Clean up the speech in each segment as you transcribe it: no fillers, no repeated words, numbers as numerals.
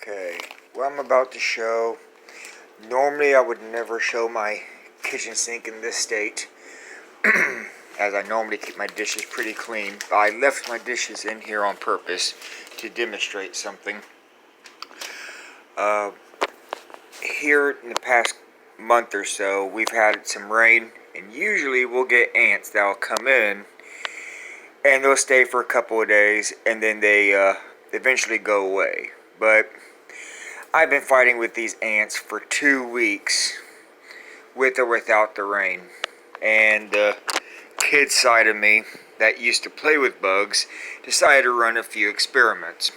Okay, what I'm about to show, normally I would never show my kitchen sink in this state, as I normally keep my dishes pretty clean. But I left my dishes in here on purpose to demonstrate something. Here in the past month or so, we've had some rain, and usually we'll get ants that'll come in, and they'll stay for a couple of days, and then they eventually go away. But I've been fighting with these ants for 2 weeks, with or without the rain. And the kid side of me that used to play with bugs decided to run a few experiments.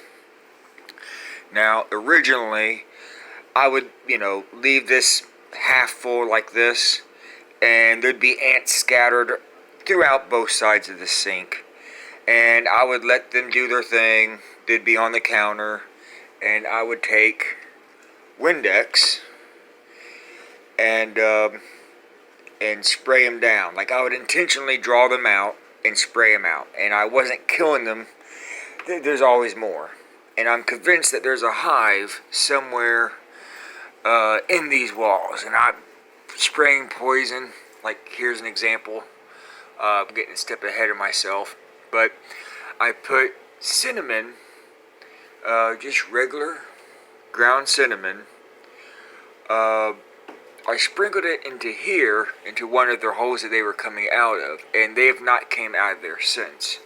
Now, originally, I would, leave this half full like this, and there'd be ants scattered throughout both sides of the sink. And I would let them do their thing. They'd be on the counter, and I would take Windex and spray them down. Like, I would intentionally draw them out and spray them out, and I wasn't killing them. There's always more, and I'm convinced that there's a hive somewhere in these walls, and I'm spraying poison. Like, here's an example. I'm getting a step ahead of myself, but I put cinnamon, just regular ground cinnamon. I sprinkled it into here, into one of their holes that they were coming out of, and they have not came out of there since.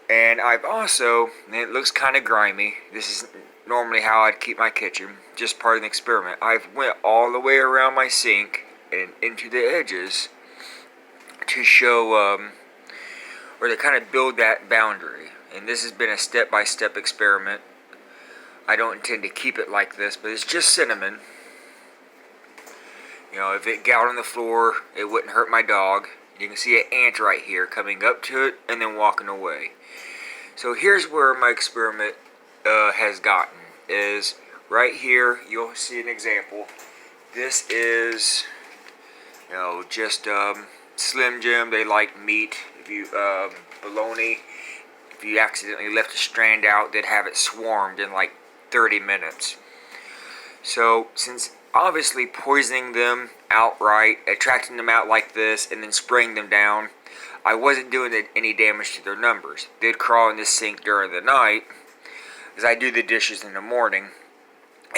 And I've also, and it looks kind of grimy, this is normally how I'd keep my kitchen, just part of the experiment. I've went all the way around my sink and into the edges to show, or to kind of build that boundary. And this has been a step-by-step experiment. I don't intend to keep it like this, but it's just cinnamon. If it got on the floor, it wouldn't hurt my dog. You can see an ant right here coming up to it and then walking away. So here's where my experiment has gotten. Is right here, you'll see an example. This is, just Slim Jim. They like meat. If you, bologna. If you accidentally left a strand out, they'd have it swarmed in like 30 minutes. So, since obviously poisoning them outright, attracting them out like this, and then spraying them down, I wasn't doing any damage to their numbers. They'd crawl in the sink during the night, as I do the dishes in the morning,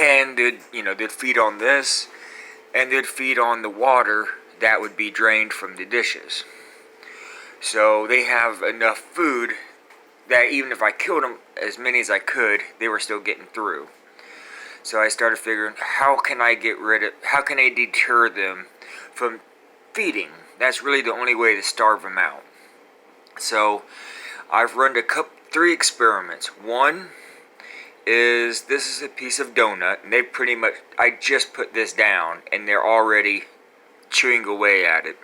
and they'd feed on this, and they'd feed on the water that would be drained from the dishes. So they have enough food that even if I killed them as many as I could, they were still getting through. So I started figuring, how can I deter them from feeding? That's really the only way to starve them out. So I've run 3 experiments. One is, this is a piece of donut, and I just put this down, and they're already chewing away at it.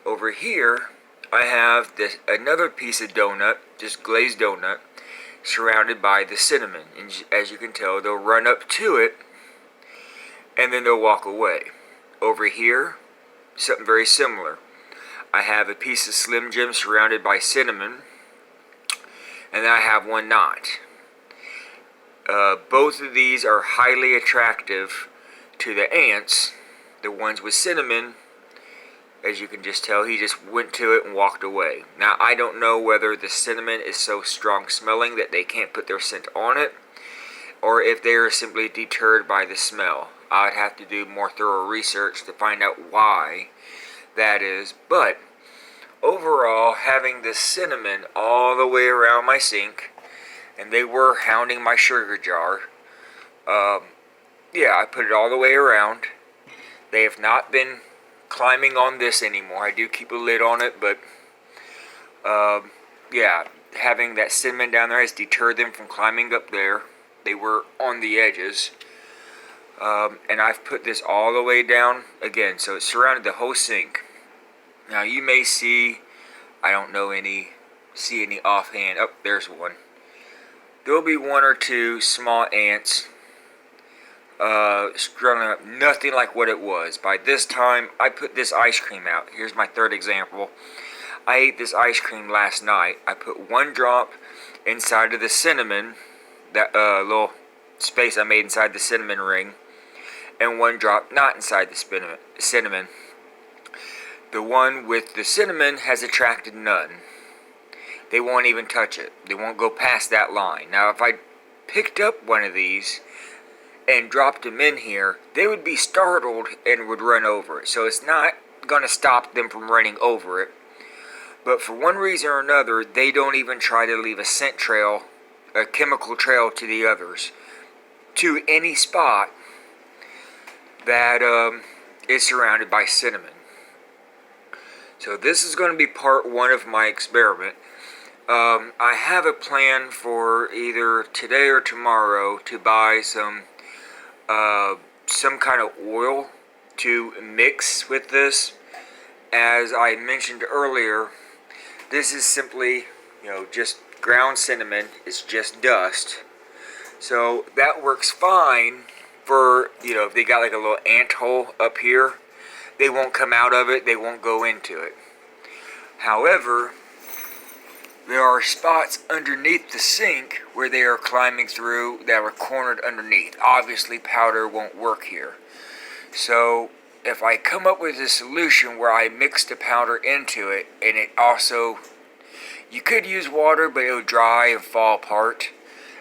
Over here, I have another piece of donut, just glazed donut, surrounded by the cinnamon. And as you can tell, they'll run up to it, and then they'll walk away. Over here, something very similar. I have a piece of Slim Jim surrounded by cinnamon, and then I have one not. Both of these are highly attractive to the ants. The ones with cinnamon, as you can just tell, he just went to it and walked away. Now, I don't know whether the cinnamon is so strong smelling that they can't put their scent on it, or if they are simply deterred by the smell. I'd have to do more thorough research to find out why that is. But overall, having the cinnamon all the way around my sink, and they were hounding my sugar jar. I put it all the way around. They have not been climbing on this anymore. I do keep a lid on it, but having that cinnamon down there has deterred them from climbing up there. They were on the edges. And I've put this all the way down again, so it surrounded the whole sink. Now you may see, I don't know see any offhand. Oh, there's one. There'll be 1 or 2 small ants struggling up, nothing like what it was. By this time, I put this ice cream out. Here's my 3rd example. I ate this ice cream last night. I put 1 drop inside of the cinnamon, that little space I made inside the cinnamon ring, and one drop not inside the cinnamon. The one with the cinnamon has attracted none. They won't even touch it. They won't go past that line. Now, if I picked up one of these and dropped them in here, they would be startled and would run over it. So it's not going to stop them from running over it. But for one reason or another, they don't even try to leave a scent trail, a chemical trail to the others, to any spot that is surrounded by cinnamon. So this is going to be part one of my experiment. I have a plan for either today or tomorrow to buy some kind of oil to mix with this. As I mentioned earlier, this is simply, just ground cinnamon. It's just dust. So that works fine for, if they got like a little ant hole up here, they won't come out of it, they won't go into it. However, there are spots underneath the sink where they are climbing through that are cornered underneath. Obviously, powder won't work here. So if I come up with a solution where I mix the powder into it, and it also, you could use water, but it would dry and fall apart.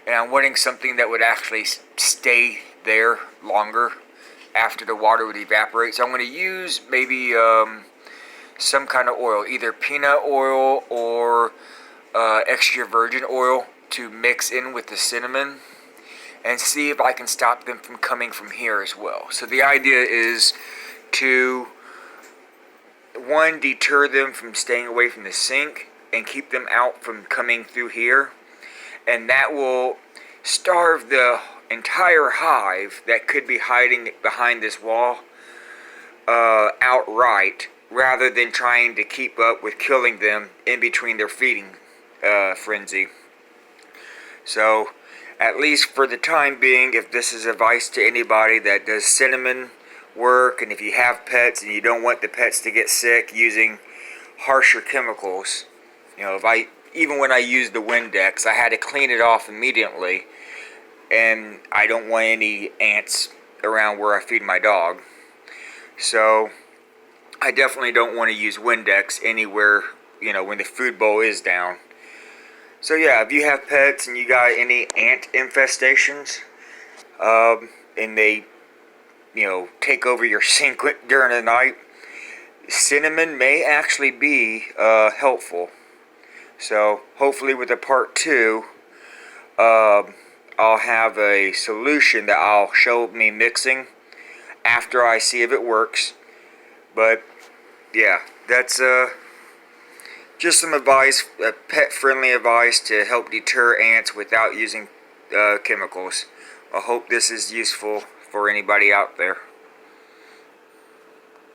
And I'm wanting something that would actually stay there longer after the water would evaporate. So I'm going to use maybe some kind of oil, either peanut oil or extra virgin oil, to mix in with the cinnamon and see if I can stop them from coming from here as well. So the idea is to, one, deter them from staying away from the sink and keep them out from coming through here, and that will starve the entire hive that could be hiding behind this wall outright, rather than trying to keep up with killing them in between their feeding frenzy. So, at least for the time being, if this is advice to anybody that does cinnamon work, and if you have pets and you don't want the pets to get sick using harsher chemicals, even when I used the Windex, I had to clean it off immediately, and I don't want any ants around where I feed my dog. So I definitely don't want to use Windex anywhere, when the food bowl is down. So yeah, if you have pets and you got any ant infestations, and they, take over your sink during the night, cinnamon may actually be helpful. So hopefully with the part two, I'll have a solution that I'll show me mixing after I see if it works. But yeah, that's just some advice, pet-friendly advice to help deter ants without using chemicals. I hope this is useful for anybody out there.